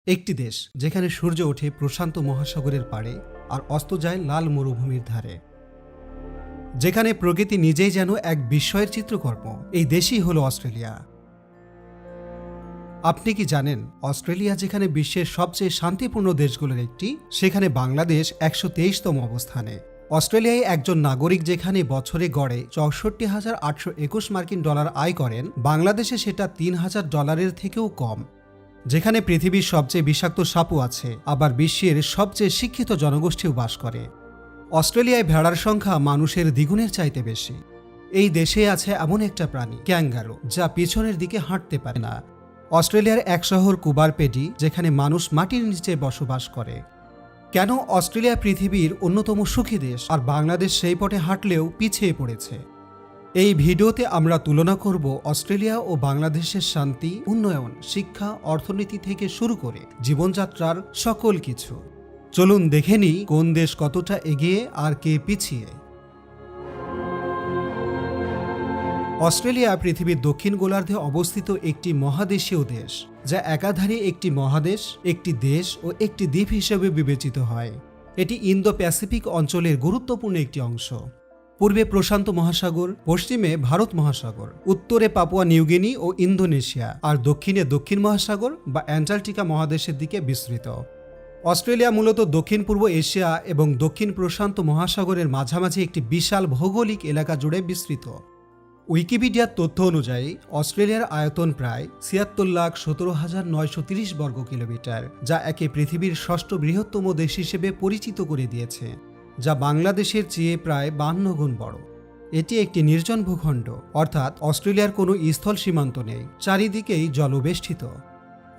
একটি দেশ যেখানে সূর্য ওঠে প্রশান্ত মহাসাগরের পাড়ে আর অস্ত যায় লাল মরুভূমির ধারে, যেখানে প্রকৃতি নিজেই যেন এক বিস্ময়ের চিত্রকর্ম। এই দেশই হলো অস্ট্রেলিয়া। আপনি কি জানেন অস্ট্রেলিয়া যেখানে বিশ্বের সবচেয়ে শান্তিপূর্ণ দেশগুলোর একটি, সেখানে বাংলাদেশ 123তম অবস্থানে। অস্ট্রেলিয়ায় একজন নাগরিক যেখানে বছরে গড়ে 64,821 মার্কিন ডলার আয় করেন, বাংলাদেশে সেটা $3,000 থেকেও কম। যেখানে পৃথিবীর সবচেয়ে বিষাক্ত সাপও আছে, আবার বিশ্বের সবচেয়ে শিক্ষিত জনগোষ্ঠীও বাস করে। অস্ট্রেলিয়ায় ভেড়ার সংখ্যা মানুষের দ্বিগুণের চাইতে বেশি। এই দেশে আছে এমন একটা প্রাণী ক্যাঙ্গারু, যা পিছনের দিকে হাঁটতে পারে না। অস্ট্রেলিয়ার এক শহর কুবারপেডি, যেখানে মানুষ মাটির নিচে বসবাস করে। কেন অস্ট্রেলিয়া পৃথিবীর অন্যতম সুখী দেশ, আর বাংলাদেশ সেই পথে হাঁটলেও পিছিয়ে পড়েছে? এই ভিডিওতে আমরা তুলনা করব অস্ট্রেলিয়া ও বাংলাদেশের শান্তি, উন্নয়ন, শিক্ষা, অর্থনীতি থেকে শুরু করে জীবনযাত্রার সকল কিছু। চলুন দেখে নিই কোন দেশ কতটা এগিয়ে আর কে পিছিয়ে। অস্ট্রেলিয়া পৃথিবীর দক্ষিণ গোলার্ধে অবস্থিত একটি মহাদেশীয় দেশ, যা একাধারে একটি মহাদেশ, একটি দেশ ও একটি দ্বীপ হিসেবে বিবেচিত হয়। এটি ইন্দো প্যাসিফিক অঞ্চলের গুরুত্বপূর্ণ একটি অংশ। পূর্বে প্রশান্ত মহাসাগর, পশ্চিমে ভারত মহাসাগর, উত্তরে পাপুয়া নিউগিনি ও ইন্দোনেশিয়া, আর দক্ষিণে দক্ষিণ মহাসাগর বা অ্যান্টার্কটিকা মহাদেশের দিকে বিস্তৃত। অস্ট্রেলিয়া মূলত দক্ষিণ পূর্ব এশিয়া এবং দক্ষিণ প্রশান্ত মহাসাগরের মাঝামাঝি একটি বিশাল ভৌগোলিক এলাকা জুড়ে বিস্তৃত। উইকিপিডিয়ার তথ্য অনুযায়ী অস্ট্রেলিয়ার আয়তন প্রায় ৭৬,১৭,৯৩০ বর্গ কিলোমিটার, যা একে পৃথিবীর ষষ্ঠ বৃহত্তম দেশ হিসেবে পরিচিত করে দিয়েছে, যা বাংলাদেশের চেয়ে প্রায় 52 গুণ বড়। এটি একটি নির্জন ভূখণ্ড, অর্থাৎ অস্ট্রেলিয়ার কোনো স্থল সীমান্ত নেই, চারিদিকেই জলবেষ্টিত।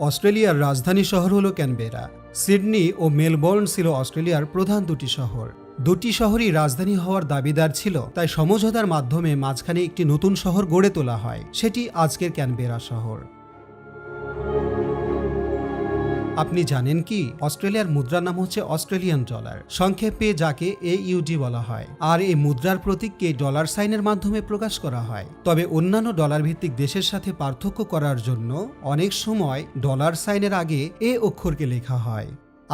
অস্ট্রেলিয়ার রাজধানী শহর হল ক্যানবেরা। সিডনি ও মেলবোর্ন ছিল অস্ট্রেলিয়ার প্রধান দুটি শহর। দুটি শহরই রাজধানী হওয়ার দাবিদার ছিল, তাই সমঝোতার মাধ্যমে মাঝখানে একটি নতুন শহর গড়ে তোলা হয়, সেটি আজকের ক্যানবেরা শহর। আপনি জানেন কি অস্ট্রেলিয়ার মুদ্রার নাম হচ্ছে অস্ট্রেলিয়ান ডলার, সংক্ষেপে যাকে AUD বলা হয়, আর এই মুদ্রার প্রতীককে ডলার সাইনের মাধ্যমে প্রকাশ করা হয়। তবে অন্যান্য ডলার ভিত্তিক দেশের সাথে পার্থক্য করার জন্য অনেক সময় ডলার সাইনের আগে এ অক্ষরকে লেখা হয়।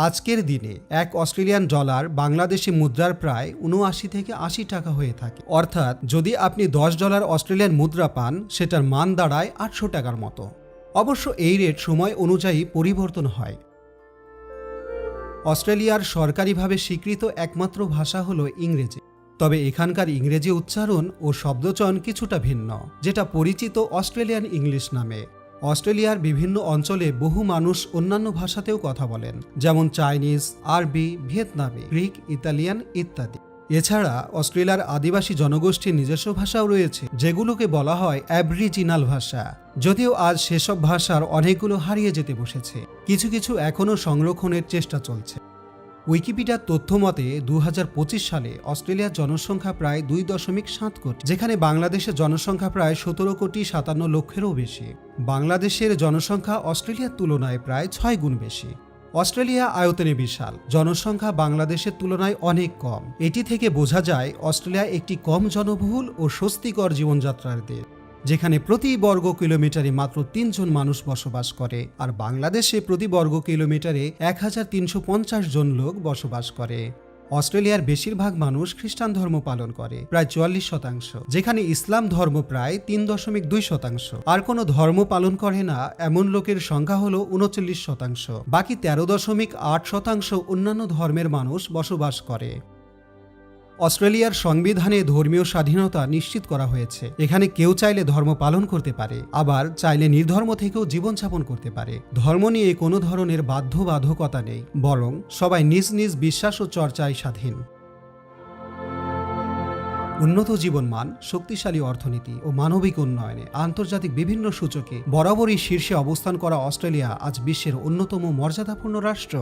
আজকের দিনে এক অস্ট্রেলিয়ান ডলার বাংলাদেশি মুদ্রার প্রায় 79 থেকে 80 টাকা হয়ে থাকে। অর্থাৎ যদি আপনি $10 অস্ট্রেলিয়ান মুদ্রা পান, সেটার মান দাঁড়ায় 800 টাকার মতো। অবশ্য এই রেট সময় অনুযায়ী পরিবর্তন হয়। অস্ট্রেলিয়ার সরকারিভাবে স্বীকৃত একমাত্র ভাষা হলো ইংরেজি, তবে এখানকার ইংরেজি উচ্চারণ ও শব্দচয়ন কিছুটা ভিন্ন, যেটা পরিচিত অস্ট্রেলিয়ান ইংলিশ নামে। অস্ট্রেলিয়ার বিভিন্ন অঞ্চলে বহু মানুষ অন্যান্য ভাষাতেও কথা বলেন, যেমন চাইনিজ, আরবি, ভিয়েতনামি, গ্রিক, ইতালিয়ান ইত্যাদি। এছাড়া অস্ট্রেলিয়ার আদিবাসী জনগোষ্ঠীর নিজস্ব ভাষাও রয়েছে, যেগুলোকে বলা হয় অ্যাবরিজিনাল ভাষা। যদিও আজ সেসব ভাষার অনেকগুলো হারিয়ে যেতে বসেছে, কিছু কিছু এখনও সংরক্ষণের চেষ্টা চলছে। উইকিপিডিয়ার তথ্য মতে 2025 সালে অস্ট্রেলিয়ার জনসংখ্যা প্রায় 2.7 কোটি, যেখানে বাংলাদেশের জনসংখ্যা প্রায় 17,57,00,000-এরও বেশি। বাংলাদেশের জনসংখ্যা অস্ট্রেলিয়ার তুলনায় প্রায় 6 গুণ বেশি। অস্ট্রেলিয়া আয়তনে বিশাল, জনসংখ্যা বাংলাদেশের তুলনায় অনেক কম। এটি থেকে বোঝা যায় অস্ট্রেলিয়া একটি কম জনবহুল ও স্বস্তিকর জীবনযাত্রার দেশ, যেখানে প্রতি বর্গ কিলোমিটারে মাত্র 3 জন মানুষ বসবাস করে, আর বাংলাদেশে প্রতি বর্গ কিলোমিটারে 1,350 জন লোক বসবাস করে। অস্ট্রেলিয়ার বেশিরভাগ মানুষ খ্রিস্টান ধর্ম পালন করে, প্রায় 44%, যেখানে ইসলাম ধর্ম প্রায় 3.2%। আর কোনো ধর্ম পালন করে না এমন লোকের সংখ্যা হলো 39%। বাকি 13.8% অন্যান্য ধর্মের মানুষ বসবাস করে। অস্ট্রেলিয়ার সংবিধানে ধর্মীয় স্বাধীনতা নিশ্চিত করা হয়েছে। এখানে কেউ চাইলে ধর্ম পালন করতে পারে, আবার চাইলে নির্ধর্ম থেকেও জীবনযাপন করতে পারে। ধর্ম নিয়ে কোনো ধরনের বাধ্যবাধকতা নেই, বরং সবাই নিজ নিজ বিশ্বাস ও চর্চায় স্বাধীন। উন্নত জীবনমান, শক্তিশালী অর্থনীতি ও মানবিক উন্নয়নে আন্তর্জাতিক বিভিন্ন সূচকে বরাবরই শীর্ষে অবস্থান করা অস্ট্রেলিয়া আজ বিশ্বের অন্যতম মর্যাদাপূর্ণ রাষ্ট্র।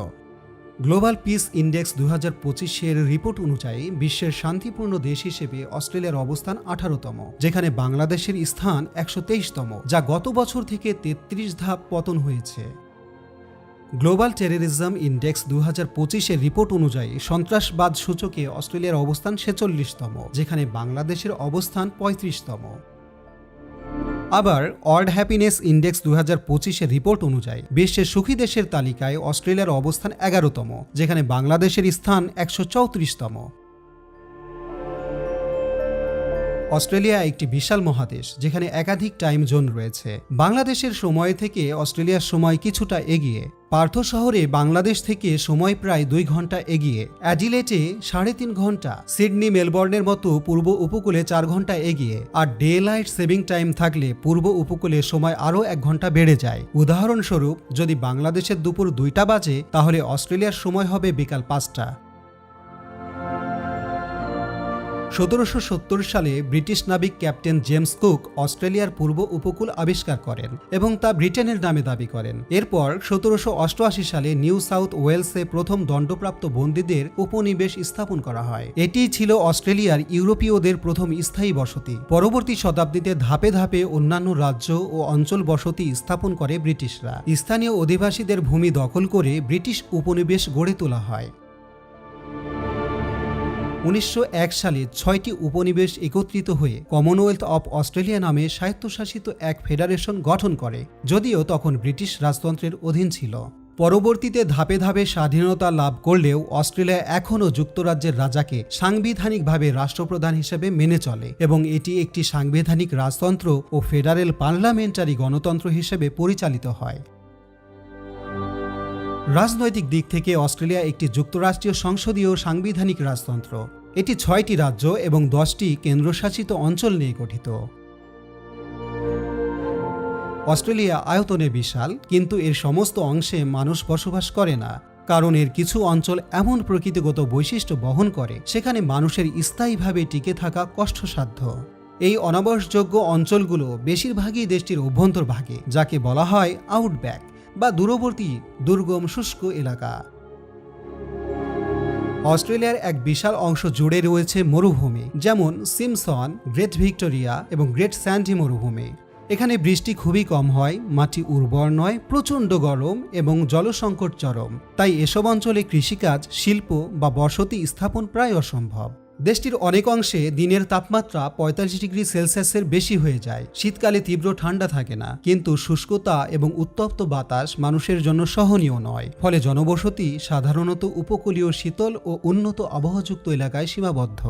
গ্লোবাল পিস ইন্ডেক্স 2025-এর রিপোর্ট অনুযায়ী বিশ্বের শান্তিপূর্ণ দেশ হিসেবে অস্ট্রেলিয়ার অবস্থান 18তম, যেখানে বাংলাদেশের স্থান 123তম, যা গত বছর থেকে 33 ধাপ পতন হয়েছে। গ্লোবাল টেররিজম ইন্ডেক্স 2025-এর রিপোর্ট অনুযায়ী সন্ত্রাসবাদ সূচকে অস্ট্রেলিয়ার অবস্থান 46তম, যেখানে বাংলাদেশের অবস্থান 35তম। আবার ওয়ার্ল্ড হ্যাপিনেস ইন্ডেক্স 2025-এর রিপোর্ট অনুযায়ী বিশ্বের সুখী দেশের তালিকায় অস্ট্রেলিয়ার অবস্থান 11তম, যেখানে বাংলাদেশের স্থান 134তম। অস্ট্রেলিয়া একটি বিশাল মহাদেশ, যেখানে একাধিক টাইম জোন রয়েছে। বাংলাদেশের সময় থেকে অস্ট্রেলিয়ার সময় কিছুটা এগিয়ে। পার্থ শহরে বাংলাদেশ থেকে সময় প্রায় 2 ঘন্টা এগিয়ে। অ্যাডিলেটে 3.5 ঘন্টা, সিডনি মেলবোর্নের মতো পূর্ব উপকূলে 4 ঘন্টা এগিয়ে। আর ডে লাইট সেভিং টাইম থাকলে পূর্ব উপকূলে সময় আরও 1 ঘন্টা বেড়ে যায়। উদাহরণস্বরূপ, যদি বাংলাদেশের দুপুর 2টা বাজে, তাহলে অস্ট্রেলিয়ার সময় হবে বিকাল 5টা। 1770 সালে ব্রিটিশ নাবিক ক্যাপ্টেন জেমস কুক অস্ট্রেলিয়ার পূর্ব উপকূল আবিষ্কার করেন এবং তা ব্রিটেনের নামে দাবি করেন। এরপর 1788 সালে নিউ সাউথ ওয়েলসে প্রথম দণ্ডপ্রাপ্ত বন্দীদের উপনিবেশ স্থাপন করা হয়। এটিই ছিল অস্ট্রেলিয়ার ইউরোপীয়দের প্রথম স্থায়ী বসতি। পরবর্তী শতাব্দীতে ধাপে ধাপে অন্যান্য রাজ্য ও অঞ্চল বসতি স্থাপন করে ব্রিটিশরা। স্থানীয় অধিবাসীদের ভূমি দখল করে ব্রিটিশ উপনিবেশ গড়ে তোলা হয়। 1901 সালে 6টি উপনিবেশ একত্রিত হয়ে কমনওয়েলথ অফ অস্ট্রেলিয়া নামে স্বায়ত্তশাসিত এক ফেডারেশন গঠন করে, যদিও তখন ব্রিটিশ রাজতন্ত্রের অধীন ছিল। পরবর্তীতে ধাপে ধাপে স্বাধীনতা লাভ করলেও অস্ট্রেলিয়া এখনও যুক্তরাজ্যের রাজাকে সাংবিধানিকভাবে রাষ্ট্রপ্রধান হিসেবে মেনে চলে এবং এটি একটি সাংবিধানিক রাজতন্ত্র ও ফেডারেল পার্লামেন্টারি গণতন্ত্র হিসেবে পরিচালিত হয়। রাজনৈতিক দিক থেকে অস্ট্রেলিয়া একটি যুক্তরাষ্ট্রীয় সংসদীয় সাংবিধানিক রাজতন্ত্র। এটি 6টি রাজ্য এবং 10টি কেন্দ্রশাসিত অঞ্চল নিয়ে গঠিত। অস্ট্রেলিয়া আয়তনে বিশাল, কিন্তু এর সমস্ত অংশে মানুষ বসবাস করে না, কারণ এর কিছু অঞ্চল এমন প্রকৃতিগত বৈশিষ্ট্য বহন করে সেখানে মানুষের স্থায়ীভাবে টিকে থাকা কষ্টসাধ্য। এই অনাবাসযোগ্য অঞ্চলগুলো বেশিরভাগই দেশটির অভ্যন্তরভাগে, যাকে বলা হয় আউটব্যাক বা দূরবর্তী দুর্গম শুষ্ক এলাকা। অস্ট্রেলিয়ার এক বিশাল অংশ জুড়ে রয়েছে মরুভূমি, যেমন সিমসন, গ্রেট ভিক্টোরিয়া এবং গ্রেট স্যান্ডি মরুভূমি। এখানে বৃষ্টি খুবই কম হয়, মাটি উর্বর নয়, প্রচণ্ড গরম এবং জলসংকট চরম। তাই এসব অঞ্চলে কৃষিকাজ, শিল্প বা বসতি স্থাপন প্রায় অসম্ভব। দেশটির অনেক অংশে দিনের তাপমাত্রা 45 ডিগ্রি সেলসিয়াসের বেশি হয়ে যায়। শীতকালে তীব্র ঠান্ডা থাকে না, কিন্তু শুষ্কতা এবং উত্তপ্ত বাতাস মানুষের জন্য সহনীয় নয়। ফলে জনবসতি সাধারণত উপকূলীয় শীতল ও উন্নত আবহাওয়াযুক্ত এলাকায় সীমাবদ্ধ।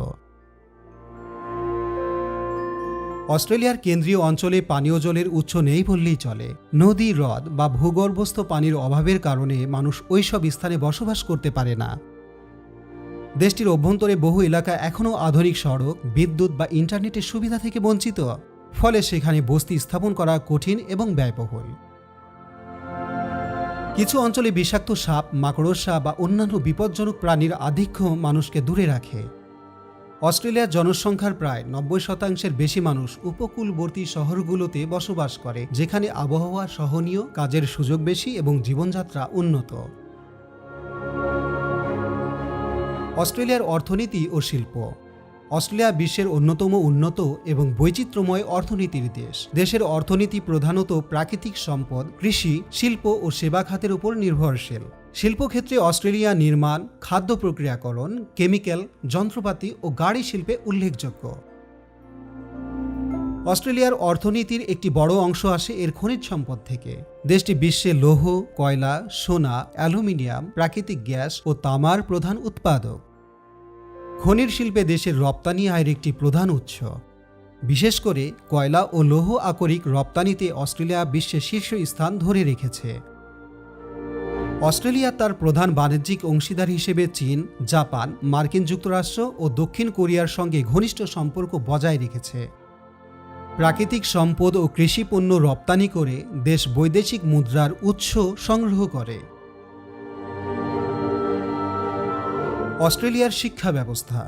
অস্ট্রেলিয়ার কেন্দ্রীয় অঞ্চলে পানীয় জলের উৎস নেই বললেই চলে। নদী, হ্রদ বা ভূগর্ভস্থ পানির অভাবের কারণে মানুষ ওইসব স্থানে বসবাস করতে পারে না। দেশটির অভ্যন্তরে বহু এলাকা এখনও আধুনিক সড়ক, বিদ্যুৎ বা ইন্টারনেটের সুবিধা থেকে বঞ্চিত, ফলে সেখানে বস্তি স্থাপন করা কঠিন এবং ব্যয়বহুল। কিছু অঞ্চলে বিষাক্ত সাপ, মাকড়সা বা অন্যান্য বিপজ্জনক প্রাণীর আধিক্য মানুষকে দূরে রাখে। অস্ট্রেলিয়ার জনসংখ্যার প্রায় 90% বেশি মানুষ উপকূলবর্তী শহরগুলোতে বসবাস করে, যেখানে আবহাওয়া সহনীয়, কাজের সুযোগ বেশি এবং জীবনযাত্রা উন্নত। অস্ট্রেলিয়ার অর্থনীতি ও শিল্প। অস্ট্রেলিয়া বিশ্বের অন্যতম উন্নত এবং বৈচিত্র্যময় অর্থনীতির দেশ। দেশের অর্থনীতি প্রধানত প্রাকৃতিক সম্পদ, কৃষি, শিল্প ও সেবা খাতের উপর নির্ভরশীল। শিল্পক্ষেত্রে অস্ট্রেলিয়া নির্মাণ, খাদ্য প্রক্রিয়াকরণ, কেমিক্যাল, যন্ত্রপাতি ও গাড়ি শিল্পে উল্লেখযোগ্য। অস্ট্রেলিয়ার অর্থনীতির একটি বড় অংশ আসে এর খনিজ সম্পদ থেকে। দেশটি বিশ্বে লৌহ, কয়লা, সোনা, অ্যালুমিনিয়াম, প্রাকৃতিক গ্যাস ও তামার প্রধান উৎপাদক। খনির শিল্পে দেশের রপ্তানি আয়ের একটি প্রধান উৎস। বিশেষ করে কয়লা ও লৌহ আকরিক রপ্তানিতে অস্ট্রেলিয়া বিশ্বে শীর্ষ স্থান ধরে রেখেছে। অস্ট্রেলিয়া তার প্রধান বাণিজ্যিক অংশীদার হিসেবে চীন, জাপান, মার্কিন যুক্তরাষ্ট্র ও দক্ষিণ কোরিয়ার সঙ্গে ঘনিষ্ঠ সম্পর্ক বজায় রেখেছে। প্রাকৃতিক সম্পদ ও কৃষি পণ্য রপ্তানি করে দেশ বৈদেশিক মুদ্রার উৎস সংগ্রহ করে। অস্ট্রেলিয়ার শিক্ষা ব্যবস্থা।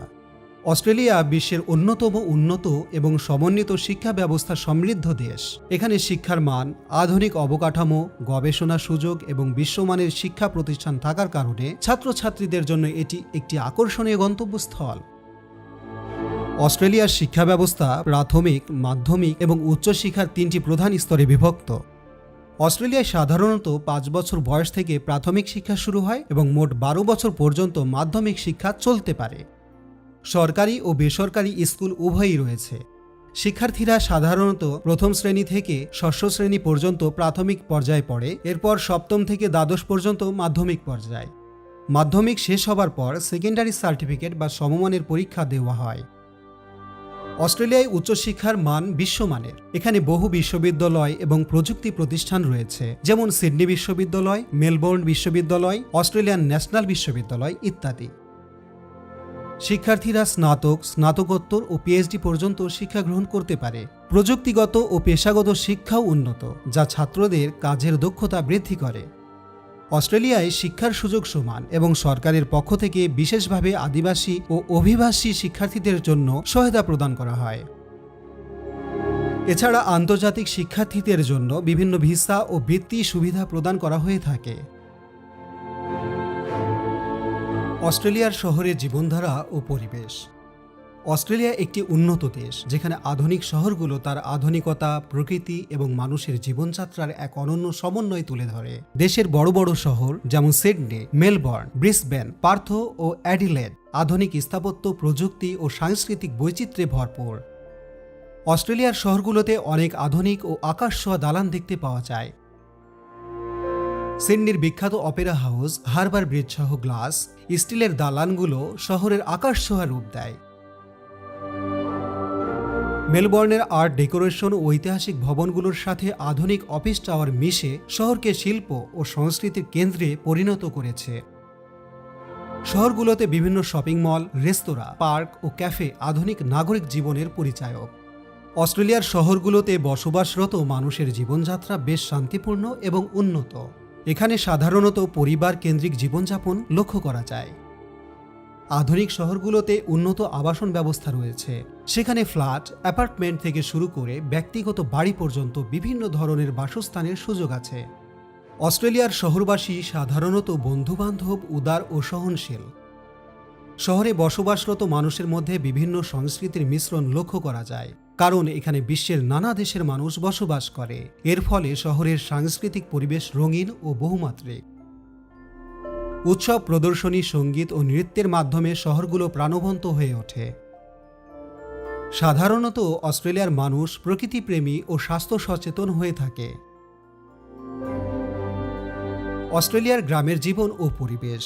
অস্ট্রেলিয়া বিশ্বের অন্যতম উন্নত এবং সমন্বিত শিক্ষা ব্যবস্থা সমৃদ্ধ দেশ। এখানে শিক্ষার মান, আধুনিক অবকাঠামো, গবেষণা সুযোগ এবং বিশ্বমানের শিক্ষা প্রতিষ্ঠান থাকার কারণে ছাত্রছাত্রীদের জন্য এটি একটি আকর্ষণীয় গন্তব্যস্থল। অস্ট্রেলিয়ার শিক্ষা ব্যবস্থা প্রাথমিক, মাধ্যমিক এবং উচ্চশিক্ষার 3টি প্রধান স্তরে বিভক্ত। অস্ট্রেলিয়ায় সাধারণত 5 বছর বয়স থেকে প্রাথমিক শিক্ষা শুরু হয় এবং মোট 12 বছর পর্যন্ত মাধ্যমিক শিক্ষা চলতে পারে। সরকারি ও বেসরকারি স্কুল উভয়ই রয়েছে। শিক্ষার্থীরা সাধারণত প্রথম শ্রেণী থেকে ষষ্ঠ শ্রেণী পর্যন্ত প্রাথমিক পর্যায়ে পড়ে, এরপর সপ্তম থেকে দ্বাদশ পর্যন্ত মাধ্যমিক পর্যায়। মাধ্যমিক শেষ হবার পর সেকেন্ডারি সার্টিফিকেট বা সমমানের পরীক্ষা দেওয়া হয়। অস্ট্রেলিয়ায় উচ্চশিক্ষার মান বিশ্বমানের। এখানে বহু বিশ্ববিদ্যালয় এবং প্রযুক্তি প্রতিষ্ঠান রয়েছে, যেমন সিডনি বিশ্ববিদ্যালয়, মেলবোর্ন বিশ্ববিদ্যালয়, অস্ট্রেলিয়ান ন্যাশনাল বিশ্ববিদ্যালয় ইত্যাদি। শিক্ষার্থীরা স্নাতক, স্নাতকোত্তর ও পিএইচডি পর্যন্ত শিক্ষা গ্রহণ করতে পারে। প্রযুক্তিগত ও পেশাগত শিক্ষাও উন্নত, যা ছাত্রদের কাজের দক্ষতা বৃদ্ধি করে। অস্ট্রেলিয়ায় শিক্ষার সুযোগ সমান এবং সরকারের পক্ষ থেকে বিশেষভাবে আদিবাসী ও অভিবাসী শিক্ষার্থীদের জন্য সহায়তা প্রদান করা হয়। এছাড়া আন্তর্জাতিক শিক্ষার্থীদের জন্য বিভিন্ন ভিসা ও বৃত্তি সুবিধা প্রদান করা হয়ে থাকে। অস্ট্রেলিয়ার শহরের জীবনধারা ও পরিবেশ। অস্ট্রেলিয়া একটি উন্নত দেশ, যেখানে আধুনিক শহরগুলো তার আধুনিকতা, প্রকৃতি এবং মানুষের জীবনযাত্রার এক অনন্য সমন্বয় তুলে ধরে। দেশের বড় বড় শহর যেমন সিডনি, মেলবোর্ন, ব্রিসবেন, পার্থ ও অ্যাডিলেড আধুনিক স্থাপত্য, প্রযুক্তি ও সাংস্কৃতিক বৈচিত্র্যে ভরপুর। অস্ট্রেলিয়ার শহরগুলোতে অনেক আধুনিক ও আকাশছোঁয়া দালান দেখতে পাওয়া যায়। সিডনির বিখ্যাত অপেরা হাউস, হারবার ব্রিজ সহ গ্লাস, স্টিলের দালানগুলো শহরের আকাশছোঁয়া রূপ দেয়। মেলবোর্নের আর্ট ডেকোরেশন ও ঐতিহাসিক ভবনগুলোর সাথে আধুনিক অফিস টাওয়ার মিশে শহরকে শিল্প ও সংস্কৃতির কেন্দ্রে পরিণত করেছে। শহরগুলোতে বিভিন্ন শপিং মল, রেস্তোরাঁ, পার্ক ও ক্যাফে আধুনিক নাগরিক জীবনের পরিচায়ক। অস্ট্রেলিয়ার শহরগুলোতে বসবাসরত মানুষের জীবনযাত্রা বেশ শান্তিপূর্ণ এবং উন্নত। এখানে সাধারণত পরিবার কেন্দ্রিক জীবনযাপন লক্ষ্য করা যায়। আধুনিক শহরগুলোতে উন্নত আবাসন ব্যবস্থা রয়েছে। সেখানে ফ্ল্যাট, অ্যাপার্টমেন্ট থেকে শুরু করে ব্যক্তিগত বাড়ি পর্যন্ত বিভিন্ন ধরনের বাসস্থানের সুযোগ আছে। অস্ট্রেলিয়ার শহরবাসী সাধারণত বন্ধুবান্ধব, উদার ও সহনশীল। শহরে বসবাসরত মানুষের মধ্যে বিভিন্ন সংস্কৃতির মিশ্রণ লক্ষ্য করা যায়, কারণ এখানে বিশ্বের নানা দেশের মানুষ বসবাস করে। এর ফলে শহরের সাংস্কৃতিক পরিবেশ রঙিন ও বহুমাত্রিক। উৎসব, প্রদর্শনী, সঙ্গীত ও নৃত্যের মাধ্যমে শহরগুলো প্রাণবন্ত হয়ে ওঠে। সাধারণত অস্ট্রেলিয়ার মানুষ প্রকৃতিপ্রেমী ও স্বাস্থ্য সচেতন হয়ে থাকে। অস্ট্রেলিয়ার গ্রামের জীবন ও পরিবেশ।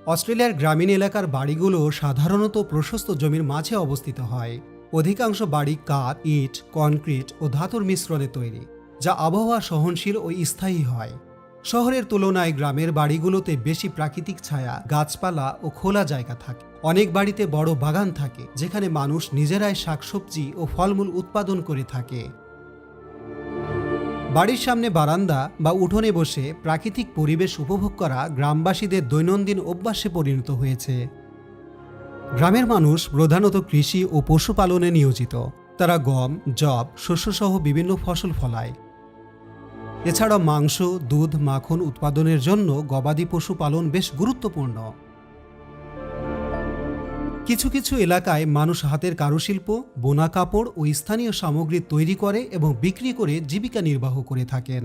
অস্ট্রেলিয়ার গ্রামীণ এলাকার বাড়িগুলো সাধারণত প্রশস্ত জমির মাঝে অবস্থিত হয়। অধিকাংশ বাড়ি কাঠ, ইট, কনক্রিট ও ধাতুর মিশ্রণে তৈরি, যা আবহাওয়া সহনশীল ও স্থায়ী হয়। শহরের তুলনায় গ্রামের বাড়িগুলোতে বেশি প্রাকৃতিক ছায়া, গাছপালা ও খোলা জায়গা থাকে। অনেক বাড়িতে বড় বাগান থাকে, যেখানে মানুষ নিজেরাই শাকসবজি ও ফলমূল উৎপাদন করে থাকে। বাড়ির সামনে বারান্দা বা উঠোনে বসে প্রাকৃতিক পরিবেশ উপভোগ করা গ্রামবাসীদের দৈনন্দিন অভ্যাসে পরিণত হয়েছে। গ্রামের মানুষ প্রধানত কৃষি ও পশুপালনে নিয়োজিত। তারা গম, যব, শস্যসহ বিভিন্ন ফসল ফলায়। এছাড়া মাংস, দুধ, মাখন উৎপাদনের জন্য গবাদি পশু পালন বেশ গুরুত্বপূর্ণ। কিছু কিছু এলাকায় মানুষ হাতের কারুশিল্প, বোনা কাপড় ও স্থানীয় সামগ্রী তৈরি করে এবং বিক্রি করে জীবিকা নির্বাহ করে থাকেন।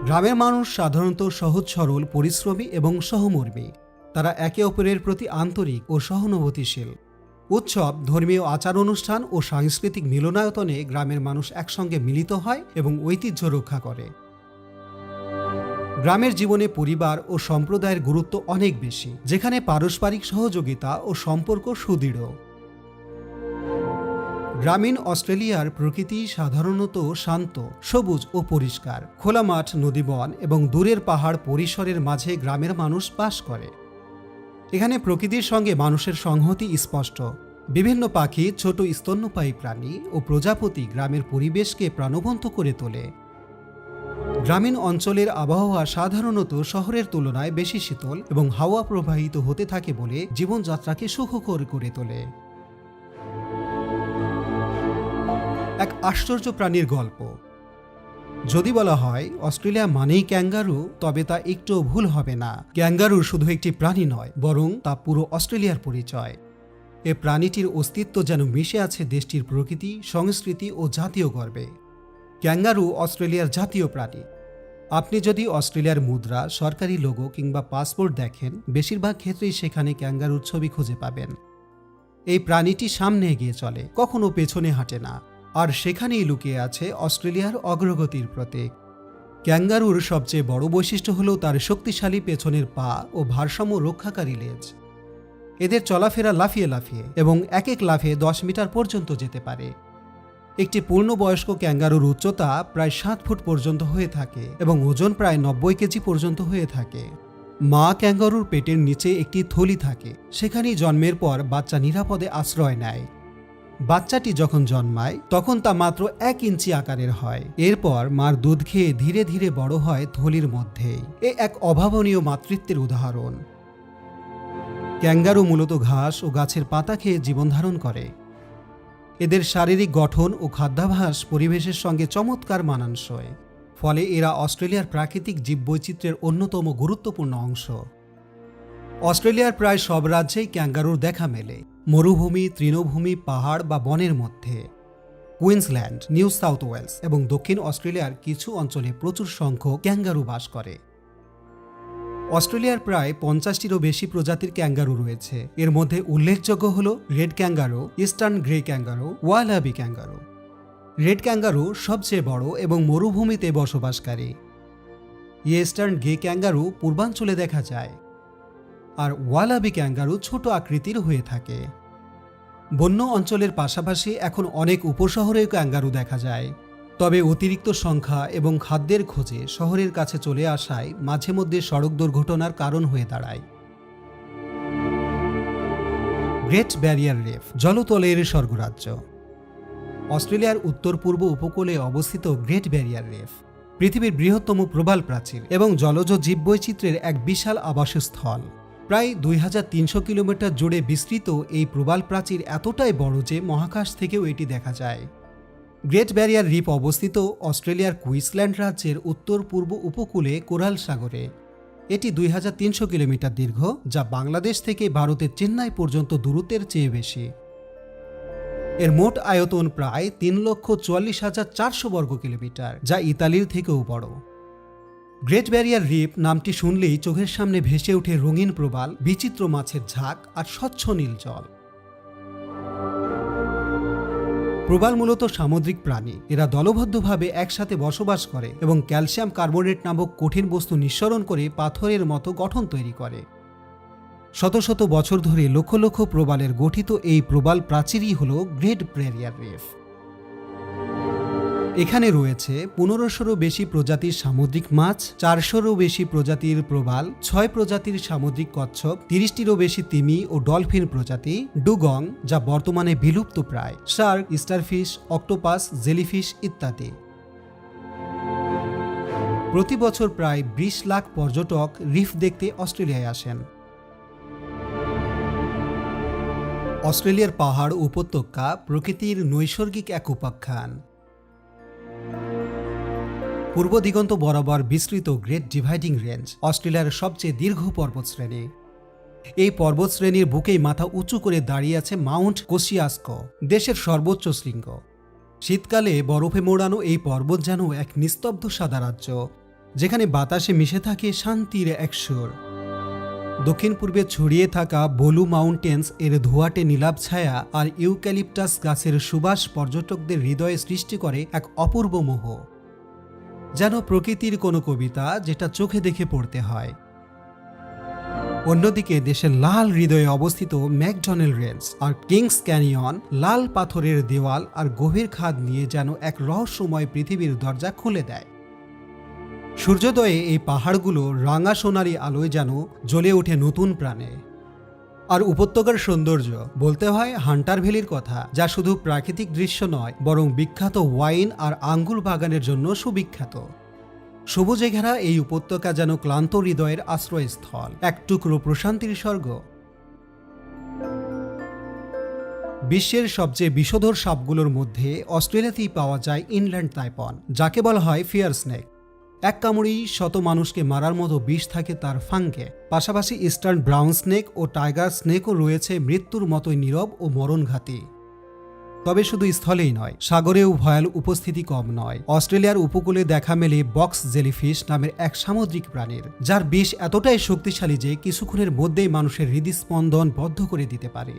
গ্রামের মানুষ সাধারণত সহজ সরল, পরিশ্রমী এবং সহমর্মী। তারা একে অপরের প্রতি আন্তরিক ও সহানুভূতিশীল। উৎসব, ধর্মীয় আচার অনুষ্ঠান ও সাংস্কৃতিক মিলনায়তনে গ্রামের মানুষ একসঙ্গে মিলিত হয় এবং ঐতিহ্য রক্ষা করে। গ্রামের জীবনে পরিবার ও সম্প্রদায়ের গুরুত্ব অনেক বেশি, যেখানে পারস্পরিক সহযোগিতা ও সম্পর্ক সুদৃঢ়। গ্রামীণ অস্ট্রেলিয়ার প্রকৃতি সাধারণত শান্ত, সবুজ ও পরিষ্কার। খোলা মাঠ, নদীবন এবং দূরের পাহাড় পরিসরের মাঝে গ্রামের মানুষ বাস করে। এখানে প্রকৃতির সঙ্গে মানুষের সংহতি স্পষ্ট। বিভিন্ন পাখি, ছোট স্তন্যপায়ী প্রাণী ও প্রজাপতি গ্রামের পরিবেশকে প্রাণবন্ত করে তোলে। গ্রামীণ অঞ্চলের আবহাওয়া সাধারণত শহরের তুলনায় বেশি শীতল এবং হাওয়া প্রবাহিত হতে থাকে বলে জীবনযাত্রাকে সুখকর করে তোলে। এক আশ্চর্য প্রাণীর গল্প। যদি বলা হয় অস্ট্রেলিয়া মানেই ক্যাঙ্গারু, তবে তা একটুও ভুল হবে না। ক্যাঙ্গারু শুধু একটি প্রাণী নয়, বরং তা পুরো অস্ট্রেলিয়ার পরিচয়। এ প্রাণীটির অস্তিত্ব যেন মিশে আছে দেশটির প্রকৃতি, সংস্কৃতি ও জাতীয় গর্বে। ক্যাঙ্গারু অস্ট্রেলিয়ার জাতীয় প্রাণী। আপনি যদি অস্ট্রেলিয়ার মুদ্রা, সরকারি লোগো কিংবা পাসপোর্ট দেখেন, বেশিরভাগ ক্ষেত্রেই সেখানে ক্যাঙ্গারুর ছবি খুঁজে পাবেন। এই প্রাণীটি সামনে এগিয়ে চলে, কখনো পেছনে হাঁটে না, আর সেখানেই লুকিয়ে আছে অস্ট্রেলিয়ার অগ্রগতির প্রতীক। ক্যাঙ্গারুর সবচেয়ে বড় বৈশিষ্ট্য হল তার শক্তিশালী পেছনের পা ও ভারসাম্য রক্ষাকারী লেজ। এদের চলাফেরা লাফিয়ে লাফিয়ে এবং এক এক লাফে 10 মিটার পর্যন্ত যেতে পারে। একটি পূর্ণবয়স্ক ক্যাঙ্গারুর উচ্চতা প্রায় 7 ফুট পর্যন্ত হয়ে থাকে এবং ওজন প্রায় 90 কেজি পর্যন্ত হয়ে থাকে। মা ক্যাঙ্গারুর পেটের নিচে একটি থলি থাকে, সেখানেই জন্মের পর বাচ্চা নিরাপদে আশ্রয় নেয়। বাচ্চাটি যখন জন্মায় তখন তা মাত্র 1 ইঞ্চি আকারের হয়। এরপর মার দুধ খেয়ে ধীরে ধীরে বড় হয় থলির মধ্যেই। এ এক অভাবনীয় মাতৃত্বের উদাহরণ। ক্যাঙ্গারু মূলত ঘাস ও গাছের পাতা খেয়ে জীবনধারণ করে। এদের শারীরিক গঠন ও খাদ্যাভ্যাস পরিবেশের সঙ্গে চমৎকার মানানসই, ফলে এরা অস্ট্রেলিয়ার প্রাকৃতিক জীববৈচিত্র্যের অন্যতম গুরুত্বপূর্ণ অংশ। অস্ট্রেলিয়ার প্রায় সব রাজ্যেই ক্যাঙ্গারুর দেখা মেলে, মরুভূমি, তৃণভূমি, পাহাড় বা বনের মধ্যে। কুইন্সল্যান্ড, নিউ সাউথ ওয়েলস এবং দক্ষিণ অস্ট্রেলিয়ার কিছু অঞ্চলে প্রচুর সংখ্যক ক্যাঙ্গারু বাস করে। অস্ট্রেলিয়ার প্রায় 50টিরও বেশি প্রজাতির ক্যাঙ্গারু রয়েছে। এর মধ্যে উল্লেখযোগ্য হল red kangaroo, eastern grey kangaroo, wallaby kangaroo. Red kangaroo সবচেয়ে বড় এবং মরুভূমিতে বসবাসকারী। ইস্টার্ন গ্রে ক্যাঙ্গারু পূর্বাঞ্চলে দেখা যায়, আর ওয়ালাবি ক্যাঙ্গারু ছোট আকৃতির হয়ে থাকে। বন্য অঞ্চলের পাশাপাশি এখন অনেক উপশহরেও ক্যাঙ্গারু দেখা যায়, তবে অতিরিক্ত সংখ্যা এবং খাদ্যের খোঁজে শহরের কাছে চলে আসায় মাঝে মধ্যে সড়ক দুর্ঘটনার কারণ হয়ে দাঁড়ায়। গ্রেট ব্যারিয়ার রিফ, জলতলের স্বর্গরাজ্য। অস্ট্রেলিয়ার উত্তর পূর্ব উপকূলে অবস্থিত গ্রেট ব্যারিয়ার রিফ পৃথিবীর বৃহত্তম প্রবাল প্রাচীর এবং জলজ জীববৈচিত্র্যের এক বিশাল আবাসস্থল। প্রায় 2300 কিলোমিটার জুড়ে বিস্তৃত এই প্রবাল প্রাচীর এতটাই বড় যে মহাকাশ থেকেও এটি দেখা যায়। গ্রেট ব্যারিয়ার রিফ অবস্থিত অস্ট্রেলিয়ার কুইন্সল্যান্ড রাজ্যের উত্তর পূর্ব উপকূলে কোরাল সাগরে। এটি 2300 কিলোমিটার দীর্ঘ, যা বাংলাদেশ থেকে ভারতের চেন্নাই পর্যন্ত দূরত্বের চেয়ে বেশি। এর মোট আয়তন প্রায় 3,44,400 বর্গ কিলোমিটার, যা ইতালির থেকেও বড়। গ্রেট ব্যারিয়ার রিফ নামটি শুনলেই চোখের সামনে ভেসে ওঠে রঙিন প্রবাল, বিচিত্র মাছের ঝাঁক আর স্বচ্ছ নীল জল। প্রবাল মূলত সামুদ্রিক প্রাণী। এরা দলবদ্ধভাবে একসাথে বসবাস করে এবং ক্যালসিয়াম কার্বনেট নামক কঠিন বস্তু নিঃসরণ করে পাথরের মতো গঠন তৈরি করে। শত শত বছর ধরে লক্ষ লক্ষ প্রবালের গঠিত এই প্রবাল প্রাচীরই হল গ্রেট ব্যারিয়ার রিফ। এখানে রয়েছে 1500-রও বেশি প্রজাতির সামুদ্রিক মাছ, 400-রও বেশি প্রজাতির প্রবাল, 6 প্রজাতির সামুদ্রিক কচ্ছপ, 30টিরও বেশি তিমি ও ডলফিন প্রজাতি, ডুগং যা বর্তমানে বিলুপ্ত প্রায়, শার্ক, স্টারফিশ, অক্টোপাস, জেলিফিশ ইত্যাদি। প্রতি বছর প্রায় 20 লাখ পর্যটক রিফ দেখতে অস্ট্রেলিয়ায় আসেন। অস্ট্রেলিয়ার পাহাড় উপত্যকা প্রকৃতির নৈসর্গিক এক উপাখ্যান। পূর্ব দিগন্ত বরাবর বিস্তৃত গ্রেট ডিভাইডিং রেঞ্জ অস্ট্রেলিয়ার সবচেয়ে দীর্ঘ পর্বতশ্রেণী। এই পর্বতশ্রেণীর বুকেই মাথা উঁচু করে দাঁড়িয়ে আছে মাউন্ট কোসিয়াস্কো, দেশের সর্বোচ্চ শৃঙ্গ। শীতকালে বরফে মোড়ানো এই পর্বত যেন এক নিস্তব্ধ সাদা রাজ্য, যেখানে বাতাসে মিশে থাকে শান্তির এক সুর। দক্ষিণ পূর্বে ছড়িয়ে থাকা বোলু মাউন্টেন্স এর ধোঁয়াটে নীলাভ ছায়া আর ইউক্যালিপটাস গাছের সুবাস পর্যটকদের হৃদয়ে সৃষ্টি করে এক অপূর্ব মোহ, যেন প্রকৃতির কোনো কবিতা যেটা চোখে দেখে পড়তে হয়। অন্যদিকে দেশের লাল হৃদয়ে অবস্থিত ম্যাকডনেল রেঞ্জ আর কিংস ক্যানিয়ন লাল পাথরের দেওয়াল আর গভীর খাদ নিয়ে যেন এক রহস্যময় পৃথিবীর দরজা খুলে দেয়। সূর্যোদয়ে এই পাহাড়গুলো রাঙা সোনালি আলোয় যেন জ্বলে ওঠে নতুন প্রাণে। আর উপত্যকার সৌন্দর্য বলতে হয় হান্টার ভ্যালির কথা, যা শুধু প্রাকৃতিক দৃশ্য নয় বরং বিখ্যাত ওয়াইন আর আঙ্গুর বাগানের জন্য সুবিখ্যাত। সবুজে ঘেরা এই উপত্যকা যেন ক্লান্ত হৃদয়ের আশ্রয়স্থল, এক টুকরো প্রশান্তির স্বর্গ। বিশ্বের সবচেয়ে বিষধর সাপগুলোর মধ্যে অস্ট্রেলিয়াতেই পাওয়া যায় ইনল্যান্ড তাইপন, যাকে বলা হয় ফিয়ার স্নেক। এক কামড়েই শত মানুষকে মারার মতো বিষ থাকে তার ফাঙ্গে। পাশাপাশি ইস্টার্ন ব্রাউন স্নেক ও টাইগার স্নেকও রয়েছে মৃত্যুর মতোই নীরব ও মরণঘাতী। তবে শুধু স্থলেই নয়, সাগরেও ভয়াল উপস্থিতি কম নয়। অস্ট্রেলিয়ার উপকূলে দেখা মেলে বক্স জেলিফিশ নামের এক সামুদ্রিক প্রাণীর, যার বিষ এতটাই শক্তিশালী যে কিছুক্ষণের মধ্যেই মানুষের হৃদস্পন্দন বদ্ধ করে দিতে পারে।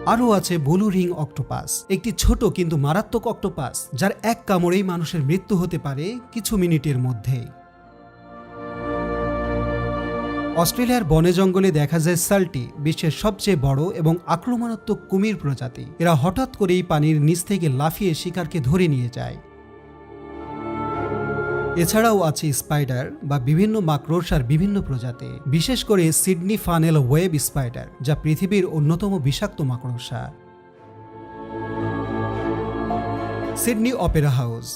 আরও আছে ব্লু রিং অক্টোপাস, একটি ছোট কিন্তু মারাত্মক অক্টোপাস যার এক কামড়েই মানুষের মৃত্যু হতে পারে কিছু মিনিটের মধ্যেই। অস্ট্রেলিয়ার বনে জঙ্গলে দেখা যায় সাল্টি, বিশ্বের সবচেয়ে বড় এবং আক্রমণাত্মক কুমির প্রজাতি। এরা হঠাৎ করেই পানির নিচ থেকে লাফিয়ে শিকারকে ধরে নিয়ে যায়। এছাড়াও আছে স্পাইডার বা বিভিন্ন মাকড়সার বিভিন্ন প্রজাতি, বিশেষ করে সিডনি ফানেল ওয়েব স্পাইডার, যা পৃথিবীর অন্যতম বিষাক্ত মাকড়সা। Sydney Opera house.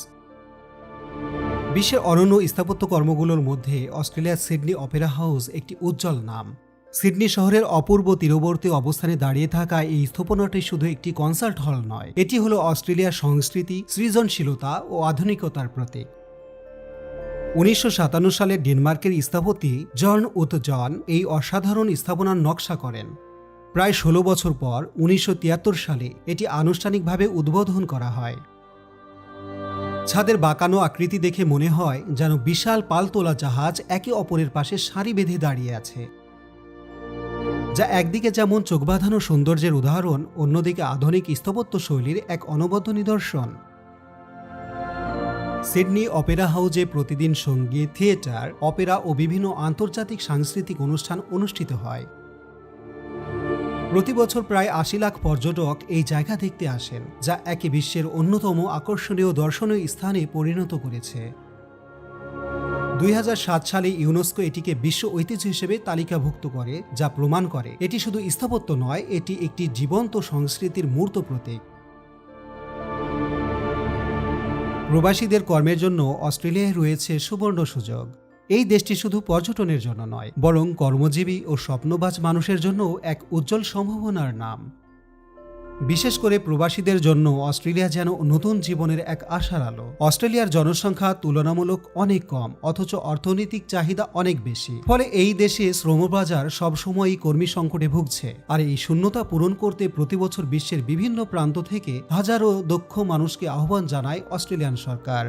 বিশ্বের অনন্য স্থাপত্য কর্মগুলোর মধ্যে অস্ট্রেলিয়ার সিডনি অপেরা হাউস একটি উজ্জ্বল নাম। সিডনি শহরের অপূর্ব তীরবর্তী অবস্থানে দাঁড়িয়ে থাকা এই স্থাপনাটি শুধু একটি কনসার্ট হল নয়, এটি হলো অস্ট্রেলিয়ার সংস্কৃতি, সৃজনশীলতা ও আধুনিকতার প্রতীক। 1957 সালে ডেনমার্কের স্থপতি জন উথ জন এই অসাধারণ স্থাপনার নকশা করেন। প্রায় 16 বছর পর 1973 সালে এটি আনুষ্ঠানিকভাবে উদ্বোধন করা হয়। ছাদের বাঁকানো আকৃতি দেখে মনে হয় যেন বিশাল পালতোলা জাহাজ একে অপরের পাশে সারি বেঁধে দাঁড়িয়ে আছে, যা একদিকে যেমন চোখবাঁধানো সৌন্দর্যের উদাহরণ, অন্যদিকে আধুনিক স্থাপত্য শৈলীর এক অনবদ্য নিদর্শন। সিডনি অপেরা হাউজে প্রতিদিন সঙ্গীত, থিয়েটার, অপেরা ও বিভিন্ন আন্তর্জাতিক সাংস্কৃতিক অনুষ্ঠান অনুষ্ঠিত হয়। প্রতি বছর প্রায় 80 লাখ পর্যটক এই জায়গা দেখতে আসেন, যা একে বিশ্বের অন্যতম আকর্ষণীয় দর্শনীয় স্থানে পরিণত করেছে। 2007 সালে ইউনেস্কো এটিকে বিশ্ব ঐতিহ্য হিসেবে তালিকাভুক্ত করে, যা প্রমাণ করে এটি শুধু স্থাপত্য নয়, এটি একটি জীবন্ত সংস্কৃতির মূর্ত প্রতীক। প্রবাসীদের কর্মের জন্য অস্ট্রেলিয়ায় রয়েছে সুবর্ণ সুযোগ। এই দেশটি শুধু পর্যটনের জন্য নয়, বরং কর্মজীবী ও স্বপ্নবাজ মানুষের জন্য এক উজ্জ্বল সম্ভাবনার নাম। বিশেষ করে প্রবাসীদের জন্য অস্ট্রেলিয়া যেন নতুন জীবনের এক আশার আলো। অস্ট্রেলিয়ার জনসংখ্যা তুলনামূলক অনেক কম, অথচ অর্থনৈতিক চাহিদা অনেক বেশি। ফলে এই দেশে শ্রমবাজার সবসময়ই কর্মী সংকটে ভুগছে। আর এই শূন্যতা পূরণ করতে প্রতি বছর বিশ্বের বিভিন্ন প্রান্ত থেকে হাজারো দক্ষ মানুষকে আহ্বান জানায় অস্ট্রেলিয়ান সরকার।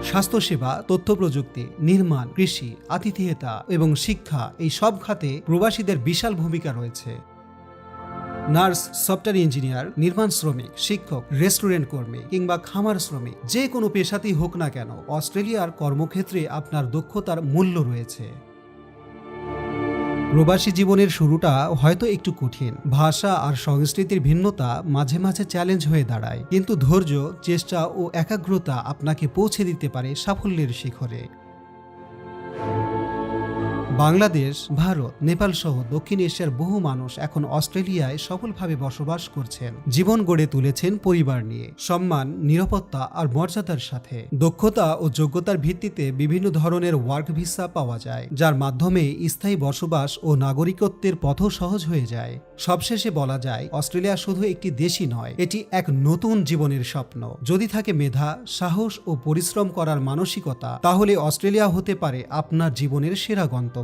স্বাস্থ্যসেবা, তথ্য প্রযুক্তি, নির্মাণ, কৃষি, আতিথেয়তা এবং শিক্ষা, এই সব খাতে প্রবাসীদের বিশাল ভূমিকা রয়েছে। নার্স, সফটওয়্যার ইঞ্জিনিয়ার, নির্মাণ শ্রমিক, শিক্ষক, রেস্টুরেন্ট কর্মী কিংবা খামার শ্রমিক, যে কোনো পেশাতেই হোক না কেন, অস্ট্রেলিয়ার কর্মক্ষেত্রে আপনার দক্ষতার মূল্য রয়েছে। প্রবাসী জীবনের শুরুটা হয়তো একটু কঠিন, ভাষা আর সংস্কৃতির ভিন্নতা মাঝে মাঝে চ্যালেঞ্জ হয়ে দাঁড়ায়, কিন্তু ধৈর্য, চেষ্টা ও একাগ্রতা আপনাকে পৌঁছে দিতে পারে সাফল্যের শিখরে। বাংলাদেশ, ভারত, নেপাল সহ দক্ষিণ এশিয়ার বহু মানুষ এখন অস্ট্রেলিয়ায় সফলভাবে বসবাস করছেন, জীবন গড়ে তুলেছেন পরিবার নিয়ে, সম্মান, নিরাপত্তা আর মর্যাদার সাথে। দক্ষতা ও যোগ্যতার ভিত্তিতে বিভিন্ন ধরনের ওয়ার্ক ভিসা পাওয়া যায়, যার মাধ্যমে স্থায়ী বসবাস ও নাগরিকত্বের পথও সহজ হয়ে যায়। সবশেষে বলা যায়, অস্ট্রেলিয়া শুধু একটি দেশই নয়, এটি এক নতুন জীবনের স্বপ্ন। যদি থাকে মেধা, সাহস ও পরিশ্রম করার মানসিকতা, তাহলে অস্ট্রেলিয়া হতে পারে আপনার জীবনের সেরা গন্তব্য।